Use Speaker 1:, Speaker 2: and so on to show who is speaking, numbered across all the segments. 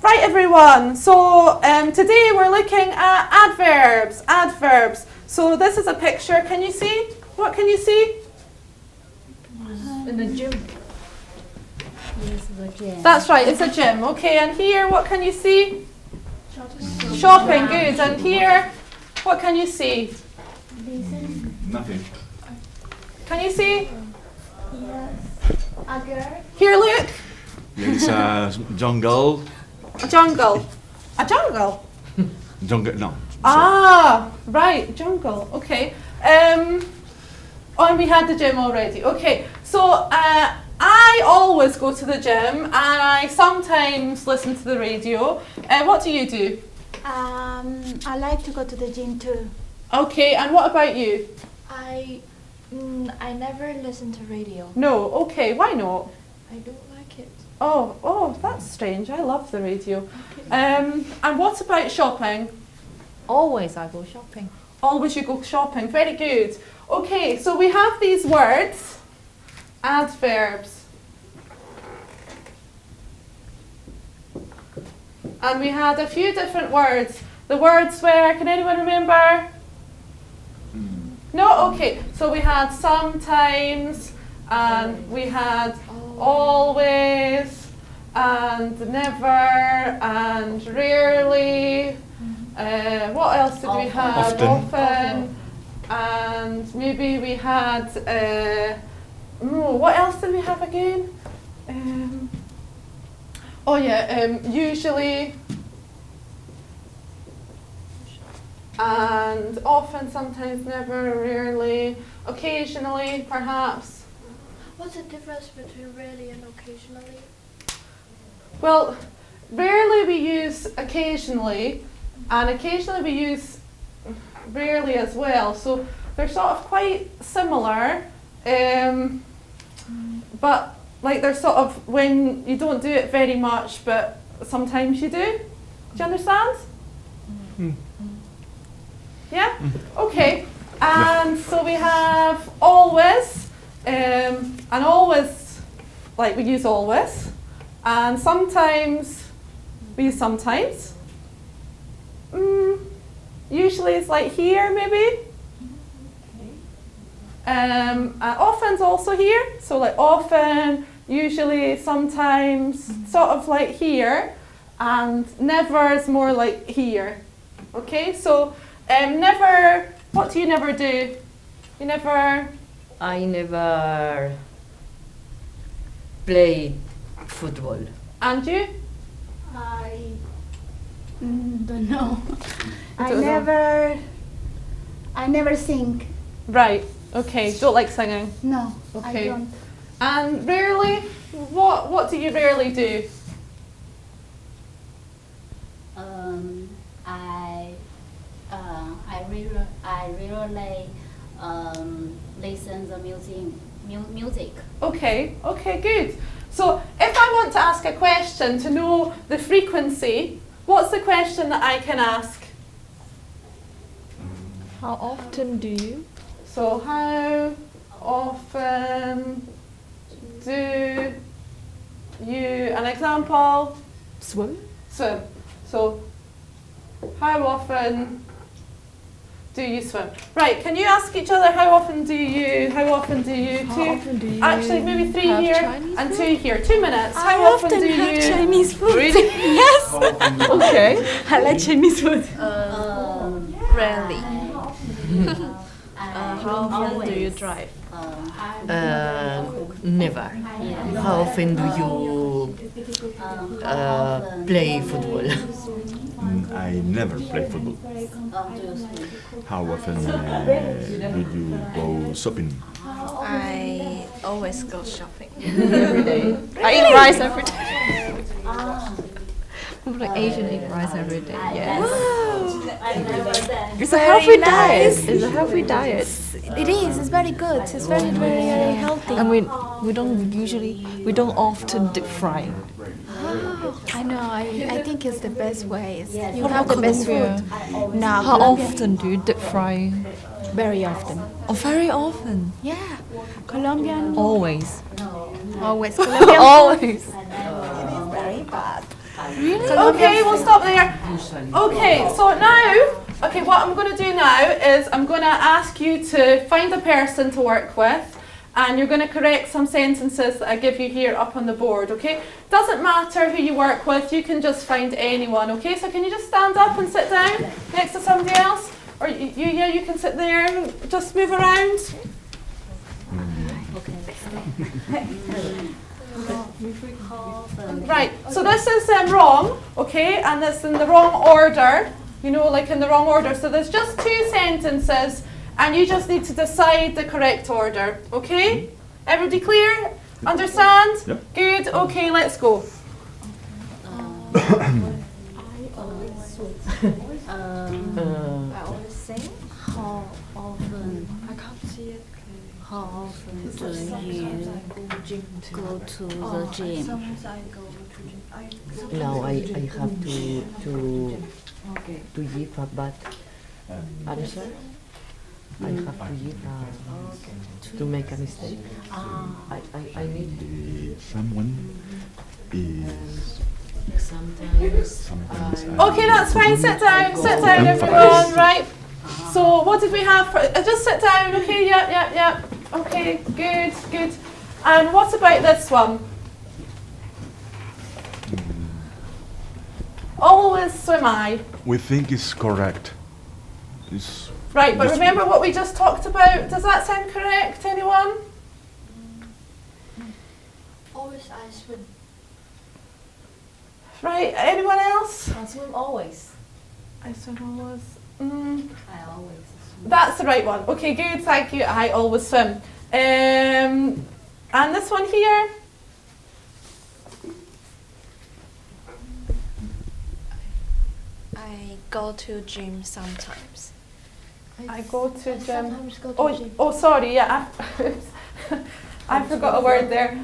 Speaker 1: Right, everyone. So today we're looking at adverbs. Adverbs. So this is a picture. Can you see? What can you see?
Speaker 2: In the gym. Yes, the gym.
Speaker 1: That's right. It's a gym. Okay. And here, what can you see? Shopping. Good. And here, what can you see?
Speaker 3: Nothing.
Speaker 1: Can you see?
Speaker 4: Yes. A girl.
Speaker 1: Here, look.
Speaker 3: It's a jungle.
Speaker 1: A jungle. A jungle.
Speaker 3: Jungle. No.
Speaker 1: Ah, right, jungle. Okay. And we had the gym already. Okay. So I always go to the gym, and I sometimes listen to the radio. What do you do?
Speaker 4: I like to go to the gym too.
Speaker 1: Okay. And what about you?
Speaker 5: I never listen to radio.
Speaker 1: No. Okay. Why not?
Speaker 5: I don't like it.
Speaker 1: Oh, that's strange. I love the radio. And what about shopping?
Speaker 2: Always I go shopping.
Speaker 1: Always you go shopping. Very good. Okay, so we have these words, adverbs. And we had a few different words. The words were, can anyone remember? No? Okay, so we had sometimes, and we had always, and never, and rarely. What else did we have? Often. And maybe we had, what else did we have again? Usually. And often, sometimes, never, rarely, occasionally, perhaps.
Speaker 5: What's the difference between rarely and occasionally?
Speaker 1: Well, rarely we use occasionally, and occasionally we use rarely as well. So they're sort of quite similar, but like they're sort of when you don't do it very much, but sometimes you do. Do you understand? Yeah? Okay. And so we have always, and always, like we use always, and sometimes we use sometimes. Usually it's like here, maybe. Often's also here, so like often, usually, sometimes, sort of like here, and never is more like here. Okay, so never. What do you never do? You never.
Speaker 2: I never play football.
Speaker 1: And you?
Speaker 4: I don't know.
Speaker 1: don't know.
Speaker 4: I never sing.
Speaker 1: Right. Okay. Don't like singing.
Speaker 4: No,
Speaker 1: Okay.
Speaker 4: I don't.
Speaker 1: And rarely. What do you rarely do?
Speaker 6: I rarely listen the music.
Speaker 1: Okay. Okay. Good. So if I want to ask a question to know the frequency, what's the question that I can ask?
Speaker 2: How often do you?
Speaker 1: So how often do you, an example,
Speaker 2: Swim?
Speaker 1: swim? So how often do you swim? Right, can you ask each other how often do you,
Speaker 2: How often do you
Speaker 1: actually maybe 3
Speaker 2: have
Speaker 1: here
Speaker 2: Chinese
Speaker 1: and
Speaker 2: food?
Speaker 1: 2 here, 2 minutes.
Speaker 4: I
Speaker 1: How often
Speaker 4: often
Speaker 1: do
Speaker 4: have
Speaker 1: you?
Speaker 4: Chinese food.
Speaker 1: Really?
Speaker 4: Yes.
Speaker 2: Okay.
Speaker 4: I like Chinese food.
Speaker 5: Rarely.
Speaker 2: How often do you drive? Never. How often do you play football?
Speaker 3: I never play football. How often do you go shopping?
Speaker 5: I always go shopping.
Speaker 2: Every day. I eat rice every day. I'm like Asian, eat rice every day. Yes. It's a healthy diet. It's a healthy diet.
Speaker 5: It is. It's very good. It's very, very, very healthy.
Speaker 2: And we don't often deep fry.
Speaker 5: I know. I think it's the best way. You
Speaker 2: What
Speaker 5: have the
Speaker 2: about
Speaker 5: best
Speaker 2: Colombia?
Speaker 5: food. No,
Speaker 2: How
Speaker 5: Colombia-
Speaker 2: often do you deep fry?
Speaker 5: Very often.
Speaker 2: Oh, very often.
Speaker 5: Yeah. Colombian.
Speaker 2: Always.
Speaker 5: Always. Colombian.
Speaker 2: Always.
Speaker 4: It is very bad.
Speaker 5: Really?
Speaker 1: Okay, we'll stop there. Okay, so now, what I'm going to do now is I'm going to ask you to find a person to work with, and you're going to correct some sentences that I give you here up on the board, okay? Doesn't matter who you work with, you can just find anyone, okay? So can you just stand up and sit down next to somebody else? Or you can sit there and just move around. Right, so this is wrong, okay? And it's in the wrong order, you know, like in the wrong order. So there's just 2 sentences, and you just need to decide the correct order, okay? Everybody clear? Understand?
Speaker 3: Yep.
Speaker 1: Good, okay, let's go.
Speaker 6: I always sing. How often? I can't see it. How often do you go to the gym?
Speaker 7: Sometimes I go to gym.
Speaker 8: Now I have to give a bad answer. I have to give to make a mistake. I need
Speaker 3: Someone is
Speaker 8: sometimes.
Speaker 1: Okay, that's fine, sit down everyone, right? So what did we have for, just sit down, okay, yep. Okay, good. And what about this one? Always swim I.
Speaker 3: we think is correct. Is
Speaker 1: Right, but
Speaker 3: Just-
Speaker 1: remember what we just talked about? Does that sound correct, anyone?
Speaker 7: Always I swim.
Speaker 1: Right, anyone else?
Speaker 2: I swim always.
Speaker 1: I swim always.
Speaker 6: I always swim.
Speaker 1: That's the right one. Okay, good, thank you. I always swim. And this one here?
Speaker 7: I go to gym sometimes.
Speaker 1: I go to gym.
Speaker 5: Sometimes go to gym.
Speaker 1: Oh, sorry, yeah. I forgot a word there.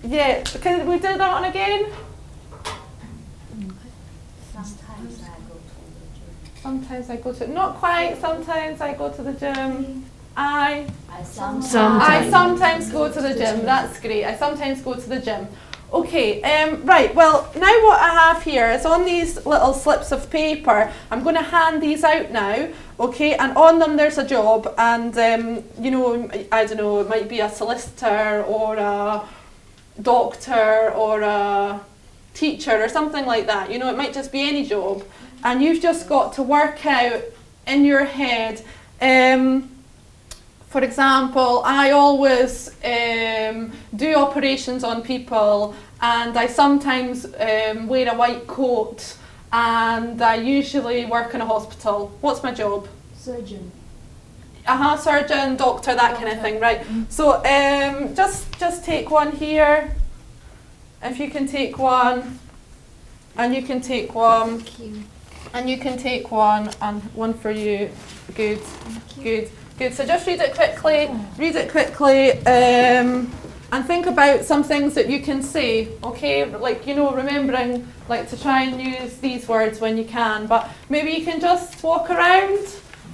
Speaker 1: Yeah, can we do that one again?
Speaker 6: Sometimes I go to the gym.
Speaker 1: Sometimes I go to, not quite, sometimes I go to the gym. I sometimes go to the gym, that's great. I sometimes go to the gym. Okay, right, well, now what I have here is on these little slips of paper, I'm going to hand these out now, okay, and on them there's a job, and, you know, I don't know, it might be a solicitor or a doctor or a teacher or something like that, you know, it might just be any job, and you've just got to work out in your head, for example, I always do operations on people, and I sometimes wear a white coat, and I usually work in a hospital. What's my job?
Speaker 7: Surgeon.
Speaker 1: Surgeon, doctor, that kind of thing, right? So just take one here. If you can take one, and you can take one, and you can take one, and one for you. Good, good. Good, so just read it quickly, and think about some things that you can say, okay? Like, you know, remembering, like, to try and use these words when you can, but maybe you can just walk around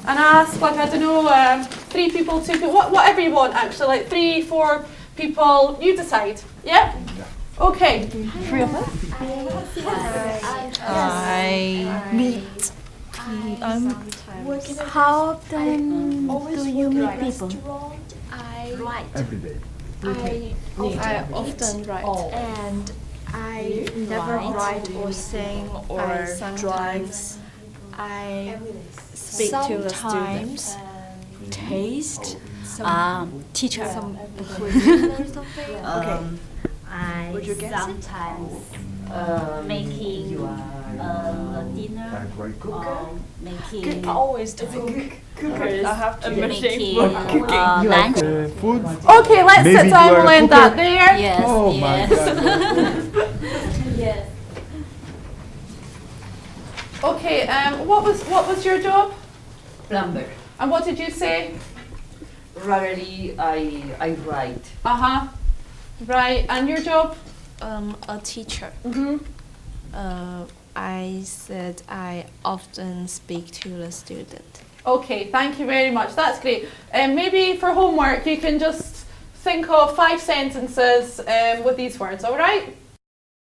Speaker 1: and ask, like, I don't know, 3 people, 2 people, whatever you want, actually, like 3, 4 people, you decide, yeah? Okay. 3 of us?
Speaker 2: I meet.
Speaker 5: How often do you meet people?
Speaker 3: every day.
Speaker 7: I often write. And I never write or sing or drive. I speak to the students.
Speaker 6: Taste.
Speaker 7: Teacher.
Speaker 6: Okay. I sometimes making dinner or making
Speaker 2: Always to cookers. I have to
Speaker 6: making
Speaker 3: Like
Speaker 6: lunch.
Speaker 3: food?
Speaker 1: Okay, let's
Speaker 3: Maybe
Speaker 1: sit down,
Speaker 3: you are a
Speaker 1: we'll end
Speaker 3: cooker?
Speaker 1: that there.
Speaker 6: Yes,
Speaker 3: Oh my
Speaker 6: yes.
Speaker 3: God.
Speaker 6: Yes.
Speaker 1: Okay, what was your job?
Speaker 8: Plumber.
Speaker 1: And what did you say?
Speaker 8: Rarely I write.
Speaker 1: Right, and your job?
Speaker 7: A teacher.
Speaker 1: Mm-hmm.
Speaker 7: I said I often speak to the student.
Speaker 1: Okay, thank you very much. That's great. Maybe for homework you can just think of 5 sentences with these words, all right?